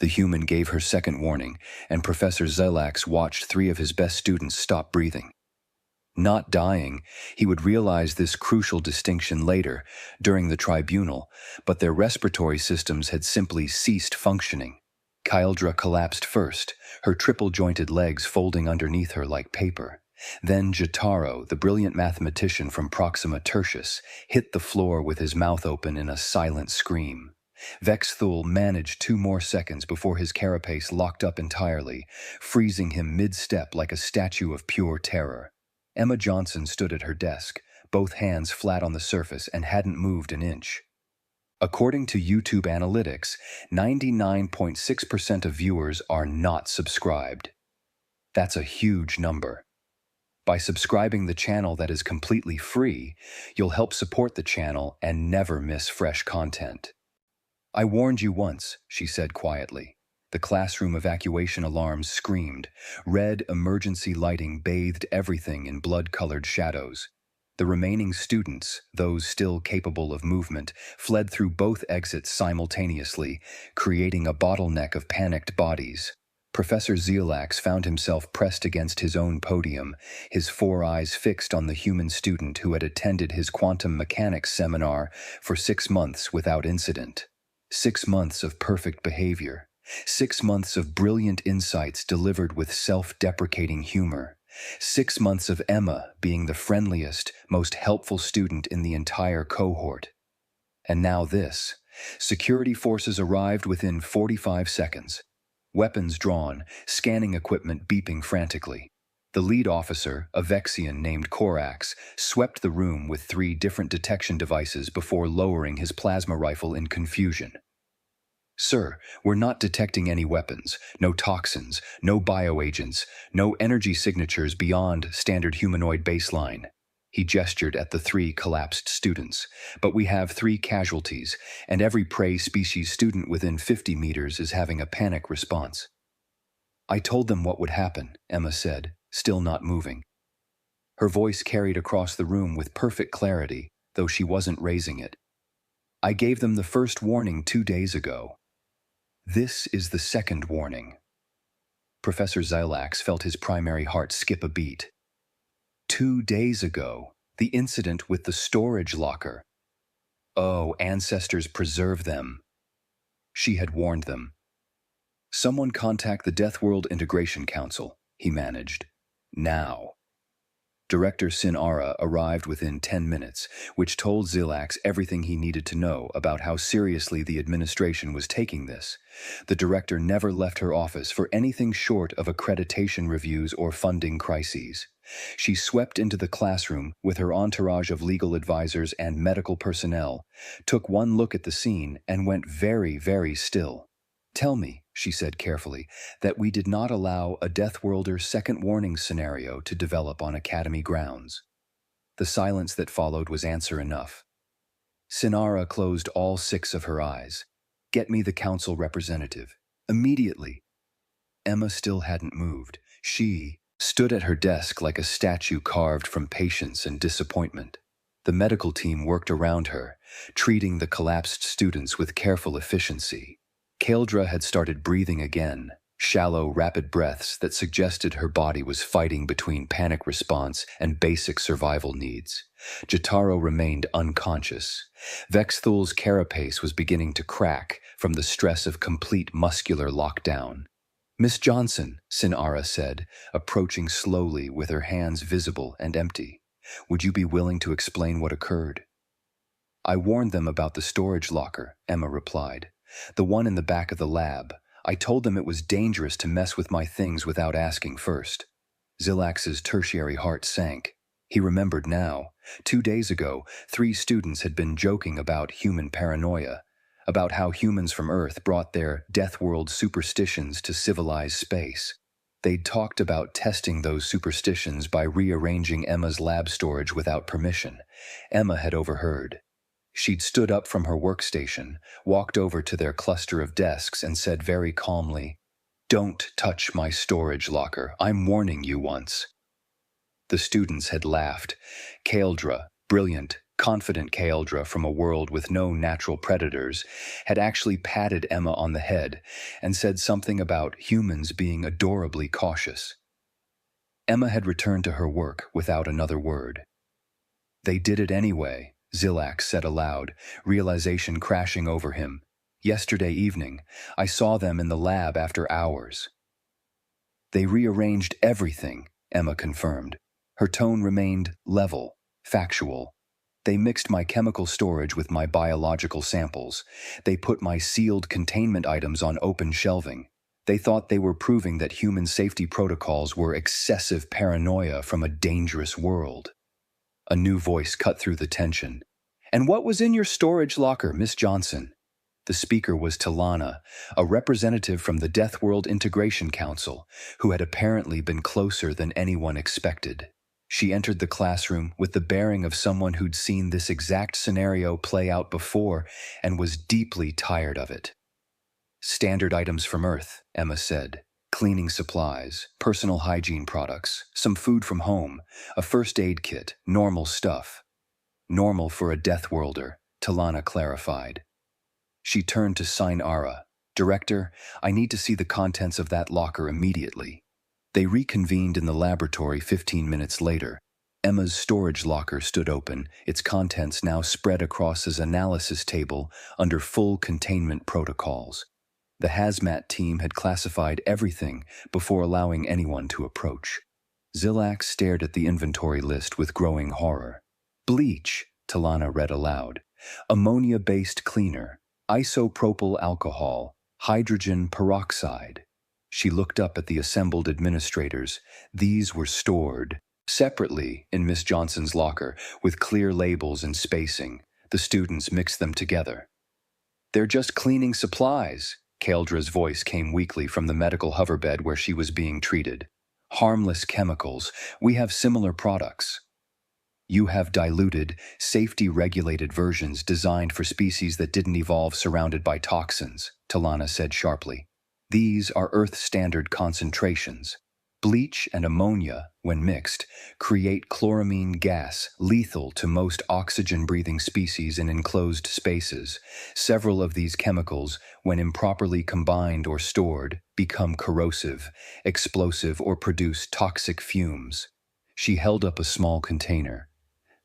The human gave her second warning, and Professor Zelax watched 3 of his best students stop breathing. Not dying, he would realize this crucial distinction later, during the tribunal, but their respiratory systems had simply ceased functioning. Kyldra collapsed first, her triple-jointed legs folding underneath her like paper. Then Jotaro, the brilliant mathematician from Proxima Tertius, hit the floor with his mouth open in a silent scream. Vexthul managed 2 more seconds before his carapace locked up entirely, freezing him mid-step like a statue of pure terror. Emma Johnson stood at her desk, both hands flat on the surface, and hadn't moved an inch. According to YouTube analytics, 99.6% of viewers are not subscribed. That's a huge number. By subscribing the channel that is completely free, you'll help support the channel and never miss fresh content. "I warned you once," she said quietly. The classroom evacuation alarms screamed. Red emergency lighting bathed everything in blood-colored shadows. The remaining students, those still capable of movement, fled through both exits simultaneously, creating a bottleneck of panicked bodies. Professor Zelax found himself pressed against his own podium, his 4 eyes fixed on the human student who had attended his quantum mechanics seminar for 6 months without incident. 6 months of perfect behavior. 6 months of brilliant insights delivered with self-deprecating humor. 6 months of Emma being the friendliest, most helpful student in the entire cohort. And now this. Security forces arrived within 45 seconds. Weapons drawn, scanning equipment beeping frantically. The lead officer, a Vexian named Korax, swept the room with 3 different detection devices before lowering his plasma rifle in confusion. "Sir, we're not detecting any weapons, no toxins, no bioagents, no energy signatures beyond standard humanoid baseline." He gestured at the 3 collapsed students. "But we have 3 casualties, and every prey species student within 50 meters is having a panic response." "I told them what would happen," Emma said, still not moving. Her voice carried across the room with perfect clarity, though she wasn't raising it. "I gave them the first warning 2 days ago. This is the second warning." Professor Zelax felt his primary heart skip a beat. 2 days ago, the incident with the storage locker. Oh, ancestors preserve them. She had warned them. "Someone contact the Deathworld Integration Council," he managed. "Now." Director Sinara arrived within 10 minutes, which told Zelax everything he needed to know about how seriously the administration was taking this. The director never left her office for anything short of accreditation reviews or funding crises. She swept into the classroom with her entourage of legal advisors and medical personnel, took one look at the scene, and went very, very still. "Tell me," she said carefully, "that we did not allow a Deathworlder second warning scenario to develop on Academy grounds." The silence that followed was answer enough. Sinara closed all 6 of her eyes. "Get me the council representative. Immediately." Emma still hadn't moved. She stood at her desk like a statue carved from patience and disappointment. The medical team worked around her, treating the collapsed students with careful efficiency. Kyldra had started breathing again, shallow, rapid breaths that suggested her body was fighting between panic response and basic survival needs. Jotaro remained unconscious. Vexthul's carapace was beginning to crack from the stress of complete muscular lockdown. "Miss Johnson," Sinara said, approaching slowly with her hands visible and empty, "would you be willing to explain what occurred?" "I warned them about the storage locker," Emma replied. "The one in the back of the lab. I told them it was dangerous to mess with my things without asking first." Zelax's tertiary heart sank. He remembered now. 2 days ago, 3 students had been joking about human paranoia, about how humans from Earth brought their Deathworld superstitions to civilized space. They'd talked about testing those superstitions by rearranging Emma's lab storage without permission. Emma had overheard. She'd stood up from her workstation, walked over to their cluster of desks, and said very calmly, "Don't touch my storage locker. I'm warning you once." The students had laughed. Kyldra, brilliant, confident Kaeldra from a world with no natural predators, had actually patted Emma on the head and said something about humans being adorably cautious. Emma had returned to her work without another word. "They did it anyway," Zilax said aloud, realization crashing over him. "Yesterday evening, I saw them in the lab after hours." "They rearranged everything," Emma confirmed. Her tone remained level, factual. "They mixed my chemical storage with my biological samples. They put my sealed containment items on open shelving. They thought they were proving that human safety protocols were excessive paranoia from a dangerous world." A new voice cut through the tension. "And what was in your storage locker, Miss Johnson?" The speaker was Talana, a representative from the Deathworld Integration Council, who had apparently been closer than anyone expected. She entered the classroom with the bearing of someone who'd seen this exact scenario play out before and was deeply tired of it. "Standard items from Earth," Emma said. "Cleaning supplies, personal hygiene products, some food from home, a first aid kit, normal stuff." "Normal for a Deathworlder," Talana clarified. She turned to Sinara. "Director, I need to see the contents of that locker immediately." They reconvened in the laboratory 15 minutes later. Emma's storage locker stood open, its contents now spread across his analysis table under full containment protocols. The hazmat team had classified everything before allowing anyone to approach. Zilax stared at the inventory list with growing horror. "Bleach," Talana read aloud. "Ammonia-based cleaner, isopropyl alcohol, hydrogen peroxide." She looked up at the assembled administrators. These were stored separately in Miss Johnson's locker, with clear labels and spacing. The students mixed them together. "They're just cleaning supplies." Kaeldra's voice came weakly from the medical hoverbed where she was being treated. "Harmless chemicals. We have similar products." "You have diluted, safety-regulated versions designed for species that didn't evolve surrounded by toxins," Talana said sharply. "These are Earth-standard concentrations. Bleach and ammonia, when mixed, create chloramine gas, lethal to most oxygen-breathing species in enclosed spaces. Several of these chemicals, when improperly combined or stored, become corrosive, explosive, or produce toxic fumes." She held up a small container.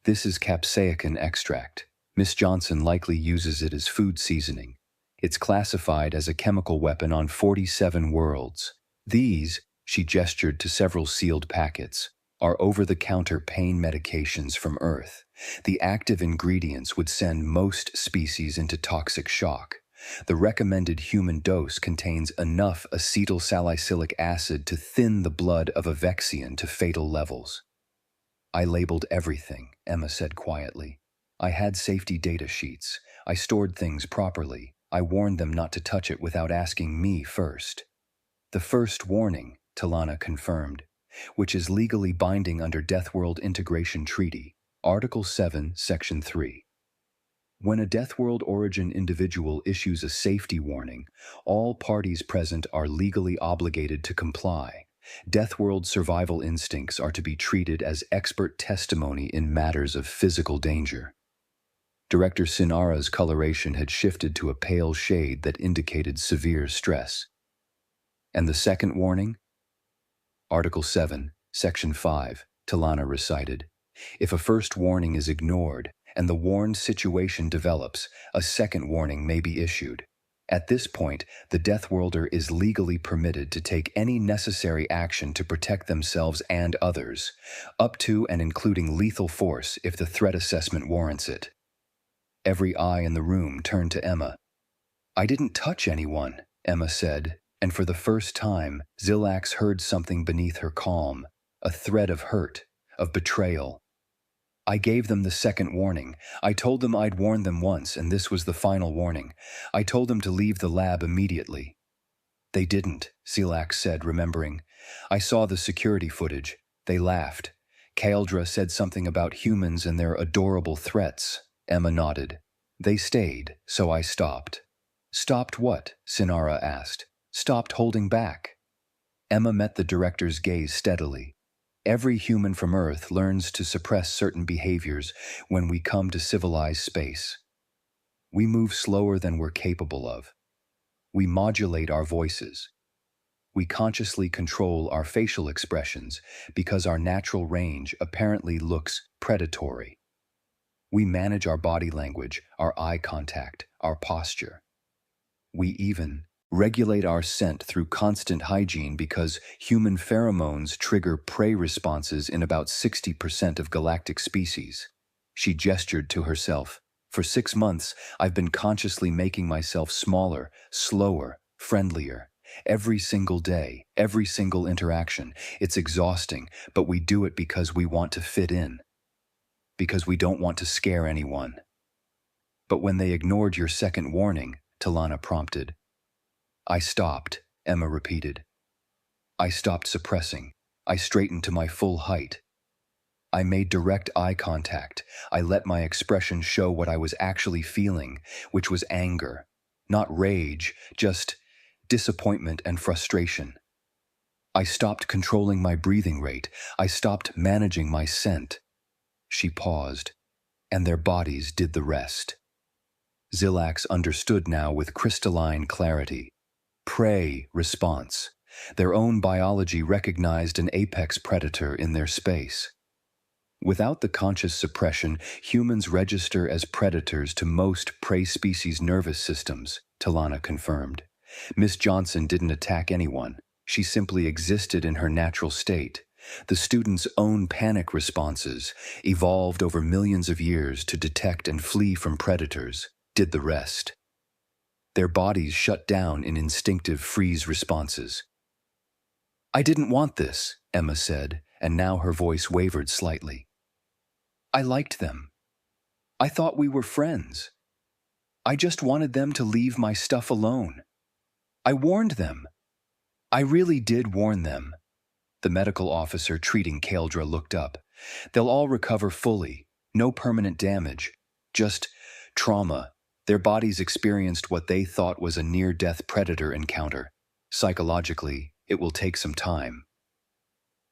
"This is capsaicin extract. Miss Johnson likely uses it as food seasoning. It's classified as a chemical weapon on 47 worlds. These," she gestured to several sealed packets, "are over-the-counter pain medications from Earth. The active ingredients would send most species into toxic shock. The recommended human dose contains enough acetylsalicylic acid to thin the blood of a Vexian to fatal levels." "I labeled everything," Emma said quietly. "I had safety data sheets. I stored things properly. I warned them not to touch it without asking me first." "The first warning," Talana confirmed, "which is legally binding under Deathworld Integration Treaty, Article 7, Section 3. When a Deathworld origin individual issues a safety warning, all parties present are legally obligated to comply. Deathworld survival instincts are to be treated as expert testimony in matters of physical danger." Director Sinara's coloration had shifted to a pale shade that indicated severe stress. "And the second warning?" "Article 7, Section 5, Talana recited. "If a first warning is ignored and the warned situation develops, a second warning may be issued. At this point, the Deathworlder is legally permitted to take any necessary action to protect themselves and others, up to and including lethal force if the threat assessment warrants it." Every eye in the room turned to Emma. "I didn't touch anyone," Emma said, and for the first time, Zilax heard something beneath her calm, a thread of hurt, of betrayal. "I gave them the second warning. I told them I'd warned them once, and this was the final warning. I told them to leave the lab immediately." "They didn't," Zilax said, remembering. "I saw the security footage. They laughed. Kaeldra said something about humans and their adorable threats." Emma nodded. "They stayed, so I stopped." "Stopped what?" Sinara asked. "Stopped holding back." Emma met the director's gaze steadily. Every human from Earth learns to suppress certain behaviors when we come to civilized space. We move slower than we're capable of. We modulate our voices. We consciously control our facial expressions because our natural range apparently looks predatory. We manage our body language, our eye contact, our posture. We even regulate our scent through constant hygiene because human pheromones trigger prey responses in about 60% of galactic species. She gestured to herself. For 6 months, I've been consciously making myself smaller, slower, friendlier. Every single day, every single interaction. It's exhausting, but we do it because we want to fit in. Because we don't want to scare anyone. But when they ignored your second warning, Talana prompted. I stopped, Emma repeated. I stopped suppressing. I straightened to my full height. I made direct eye contact. I let my expression show what I was actually feeling, which was anger. Not rage, just disappointment and frustration. I stopped controlling my breathing rate. I stopped managing my scent. She paused, and their bodies did the rest. Xilax understood now with crystalline clarity. Prey response. Their own biology recognized an apex predator in their space. Without the conscious suppression, humans register as predators to most prey species' nervous systems, Talana confirmed. Miss Johnson didn't attack anyone. She simply existed in her natural state. The students' own panic responses, evolved over millions of years to detect and flee from predators, did the rest. Their bodies shut down in instinctive freeze responses. I didn't want this, Emma said, and now her voice wavered slightly. I liked them. I thought we were friends. I just wanted them to leave my stuff alone. I warned them. I really did warn them. The medical officer treating Kaldra looked up. They'll all recover fully. No permanent damage. Just trauma. Their bodies experienced what they thought was a near-death predator encounter. Psychologically, it will take some time.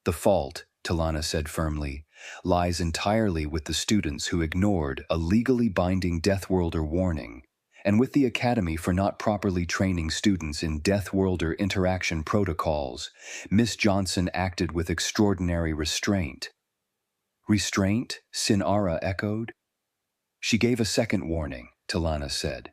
The fault, Talana said firmly, lies entirely with the students who ignored a legally binding Deathworlder warning, and with the Academy for not properly training students in Deathworlder interaction protocols. Miss Johnson acted with extraordinary restraint. Restraint? Sinara echoed. She gave a second warning, Talana said.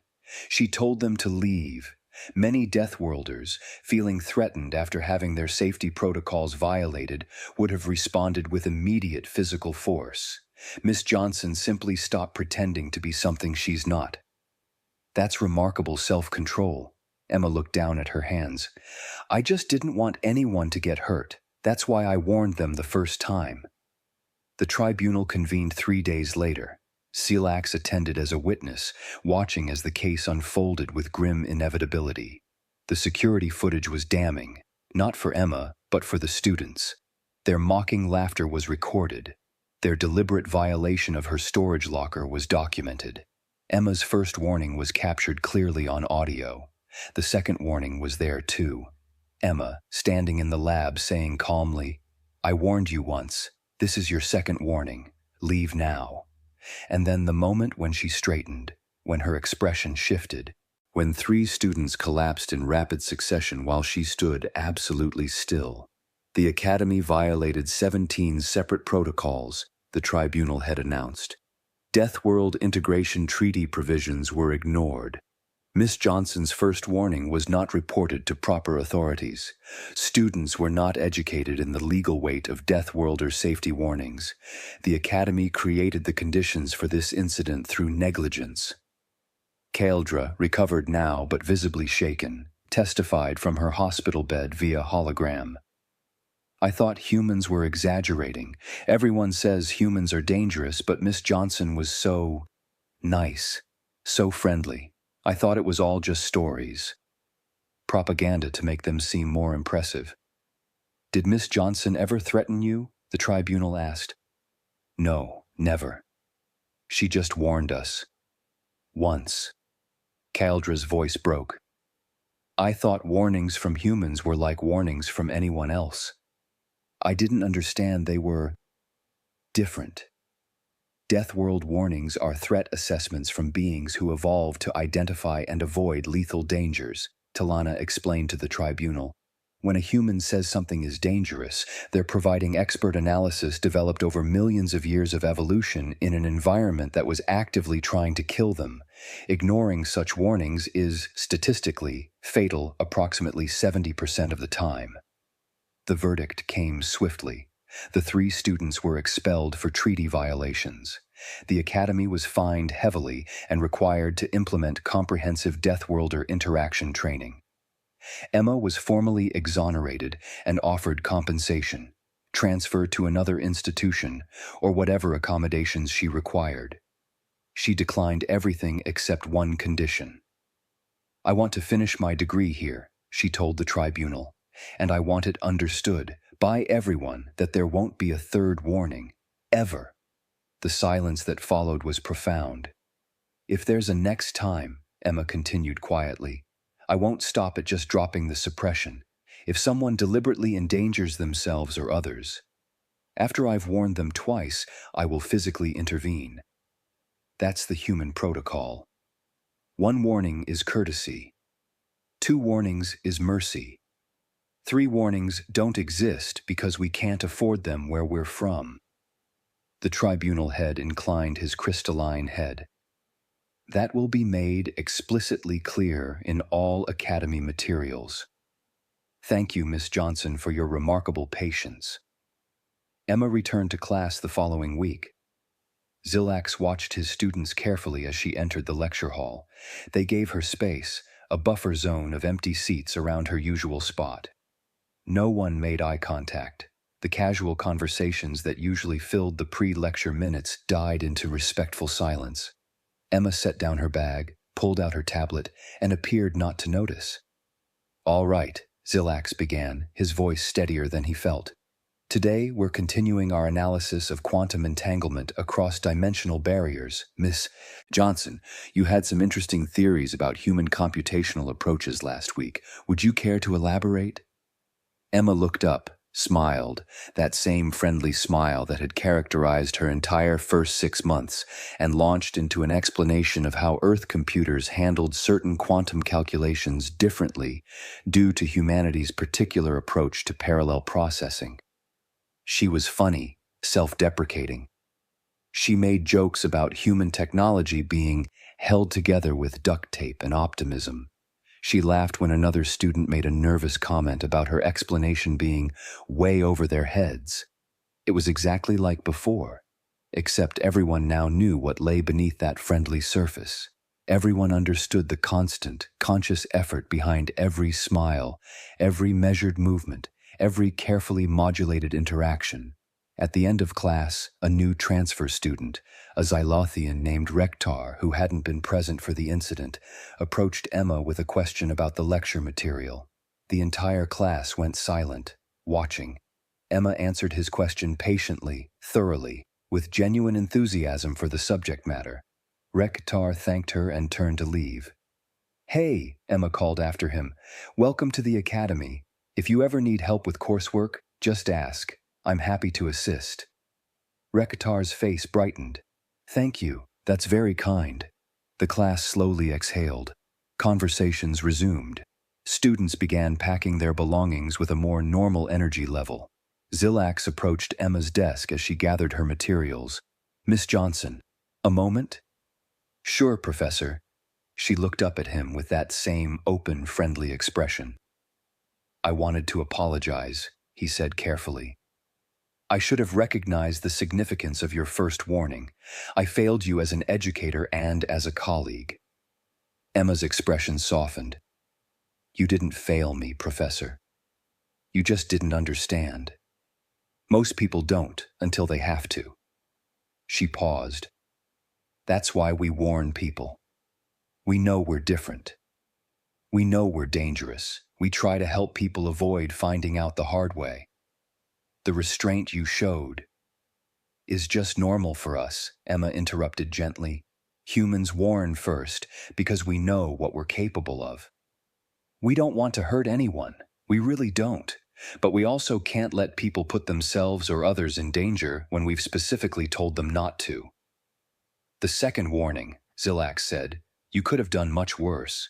She told them to leave. Many Deathworlders, feeling threatened after having their safety protocols violated, would have responded with immediate physical force. Miss Johnson simply stopped pretending to be something she's not. That's remarkable self-control. Emma looked down at her hands. I just didn't want anyone to get hurt. That's why I warned them the first time. The tribunal convened 3 days later. Xilax attended as a witness, watching as the case unfolded with grim inevitability. The security footage was damning, not for Emma, but for the students. Their mocking laughter was recorded. Their deliberate violation of her storage locker was documented. Emma's first warning was captured clearly on audio. The second warning was there too. Emma, standing in the lab, saying calmly, I warned you once. This is your second warning. Leave now. And then the moment when she straightened, when her expression shifted, when 3 students collapsed in rapid succession while she stood absolutely still. The Academy violated 17 separate protocols, the tribunal had announced. Deathworld integration treaty provisions were ignored. Miss Johnson's first warning was not reported to proper authorities. Students were not educated in the legal weight of Deathworlder safety warnings. The Academy created the conditions for this incident through negligence. Kaldra, recovered now but visibly shaken, testified from her hospital bed via hologram. I thought humans were exaggerating. Everyone says humans are dangerous, but Miss Johnson was so nice, so friendly. I thought it was all just stories. Propaganda to make them seem more impressive. Did Miss Johnson ever threaten you? The tribunal asked. No, never. She just warned us. Once. Kaldra's voice broke. I thought warnings from humans were like warnings from anyone else. I didn't understand they were different. Deathworld warnings are threat assessments from beings who evolved to identify and avoid lethal dangers, Talana explained to the tribunal. When a human says something is dangerous, they're providing expert analysis developed over millions of years of evolution in an environment that was actively trying to kill them. Ignoring such warnings is, statistically, fatal approximately 70% of the time. The verdict came swiftly. The 3 students were expelled for treaty violations. The academy was fined heavily and required to implement comprehensive Deathworlder interaction training. Emma was formally exonerated and offered compensation, transfer to another institution, or whatever accommodations she required. She declined everything except one condition. I want to finish my degree here, she told the tribunal, and I want it understood by everyone that there won't be a third warning, ever. The silence that followed was profound. If there's a next time, Emma continued quietly, I won't stop at just dropping the suppression. If someone deliberately endangers themselves or others, after I've warned them twice, I will physically intervene. That's the human protocol. 1 warning is courtesy. 2 warnings is mercy. 3 warnings don't exist because we can't afford them where we're from. The tribunal head inclined his crystalline head. That will be made explicitly clear in all academy materials. Thank you, Miss Johnson, for your remarkable patience. Emma returned to class the following week. Zilax watched his students carefully as she entered the lecture hall. They gave her space, a buffer zone of empty seats around her usual spot. No one made eye contact. The casual conversations that usually filled the pre-lecture minutes died into respectful silence. Emma set down her bag, pulled out her tablet, and appeared not to notice. All right, Zilax began, his voice steadier than he felt. Today, we're continuing our analysis of quantum entanglement across dimensional barriers. Miss Johnson, you had some interesting theories about human computational approaches last week. Would you care to elaborate? Emma looked up, smiled, that same friendly smile that had characterized her entire first 6 months, and launched into an explanation of how Earth computers handled certain quantum calculations differently due to humanity's particular approach to parallel processing. She was funny, self-deprecating. She made jokes about human technology being held together with duct tape and optimism. She laughed when another student made a nervous comment about her explanation being way over their heads. It was exactly like before, except everyone now knew what lay beneath that friendly surface. Everyone understood the constant, conscious effort behind every smile, every measured movement, every carefully modulated interaction. At the end of class, a new transfer student, a Xylothian named Rektar, who hadn't been present for the incident, approached Emma with a question about the lecture material. The entire class went silent, watching. Emma answered his question patiently, thoroughly, with genuine enthusiasm for the subject matter. Rektar thanked her and turned to leave. Hey, Emma called after him. Welcome to the academy. If you ever need help with coursework, just ask. I'm happy to assist. Rektar's face brightened. Thank you, that's very kind. The class slowly exhaled. Conversations resumed. Students began packing their belongings with a more normal energy level. Zilax approached Emma's desk as she gathered her materials. Miss Johnson, a moment? Sure, Professor. She looked up at him with that same open, friendly expression. I wanted to apologize, he said carefully. I should have recognized the significance of your first warning. I failed you as an educator and as a colleague. Emma's expression softened. You didn't fail me, Professor. You just didn't understand. Most people don't until they have to. She paused. That's why we warn people. We know we're different. We know we're dangerous. We try to help people avoid finding out the hard way. The restraint you showed is just normal for us, Emma interrupted gently. Humans warn first because we know what we're capable of. We don't want to hurt anyone. We really don't. But we also can't let people put themselves or others in danger when we've specifically told them not to. The second warning, Zilax said, you could have done much worse.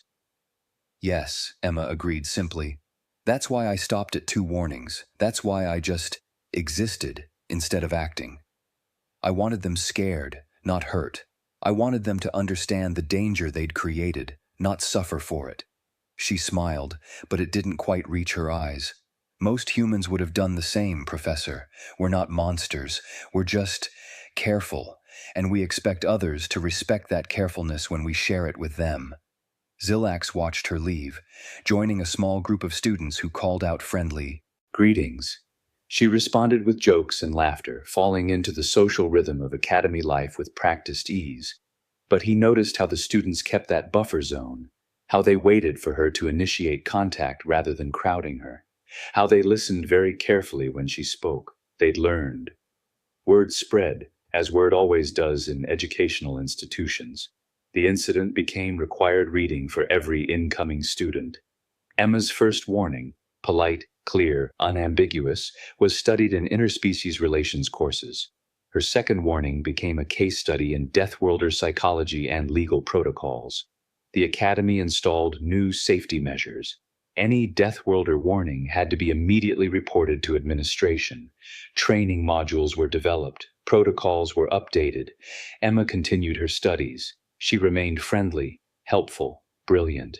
Yes, Emma agreed simply. That's why I stopped at 2 warnings. That's why I just existed instead of acting. I wanted them scared, not hurt. I wanted them to understand the danger they'd created, not suffer for it. She smiled, but it didn't quite reach her eyes. Most humans would have done the same, Professor. We're not monsters. We're just careful, and we expect others to respect that carefulness when we share it with them. Zilax watched her leave, joining a small group of students who called out friendly greetings. She responded with jokes and laughter, falling into the social rhythm of academy life with practiced ease. But he noticed how the students kept that buffer zone, how they waited for her to initiate contact rather than crowding her, how they listened very carefully when she spoke. They'd learned. Word spread, as word always does in educational institutions. The incident became required reading for every incoming student. Emma's first warning, polite, clear, unambiguous, was studied in interspecies relations courses. Her second warning became a case study in Deathworld psychology and legal protocols. The Academy installed new safety measures. Any Deathworlder warning had to be immediately reported to administration. Training modules were developed. Protocols were updated. Emma continued her studies. She remained friendly, helpful, brilliant.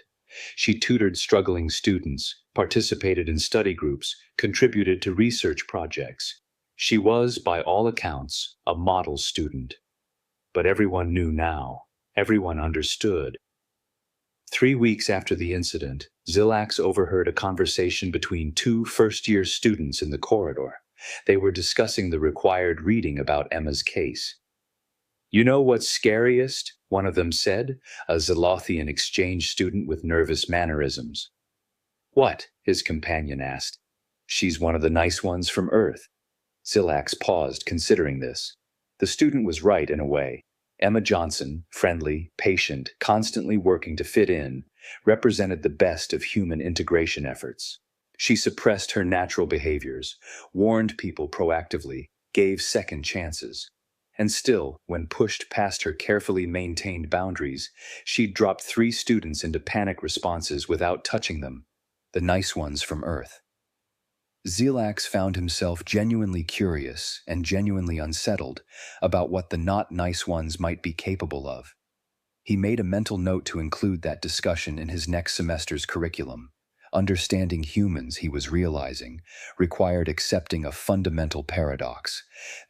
She tutored struggling students, participated in study groups, contributed to research projects. She was, by all accounts, a model student. But everyone knew now. Everyone understood. 3 weeks after the incident, Zilax overheard a conversation between 2 first-year students in the corridor. They were discussing the required reading about Emma's case. You know what's scariest? One of them said, a Zilothian exchange student with nervous mannerisms. What? His companion asked. She's one of the nice ones from Earth. Zilax paused, considering this. The student was right in a way. Emma Johnson, friendly, patient, constantly working to fit in, represented the best of human integration efforts. She suppressed her natural behaviors, warned people proactively, gave second chances. And still, when pushed past her carefully maintained boundaries, she'd dropped 3 students into panic responses without touching them, the nice ones from Earth. Zilax found himself genuinely curious and genuinely unsettled about what the not nice ones might be capable of. He made a mental note to include that discussion in his next semester's curriculum. Understanding humans, he was realizing, required accepting a fundamental paradox.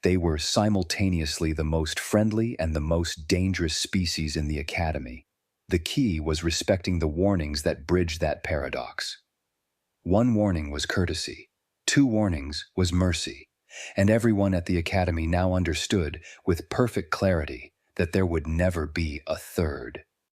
They were simultaneously the most friendly and the most dangerous species in the Academy. The key was respecting the warnings that bridged that paradox. 1 warning was courtesy. 2 warnings was mercy. And everyone at the Academy now understood, with perfect clarity, that there would never be a third.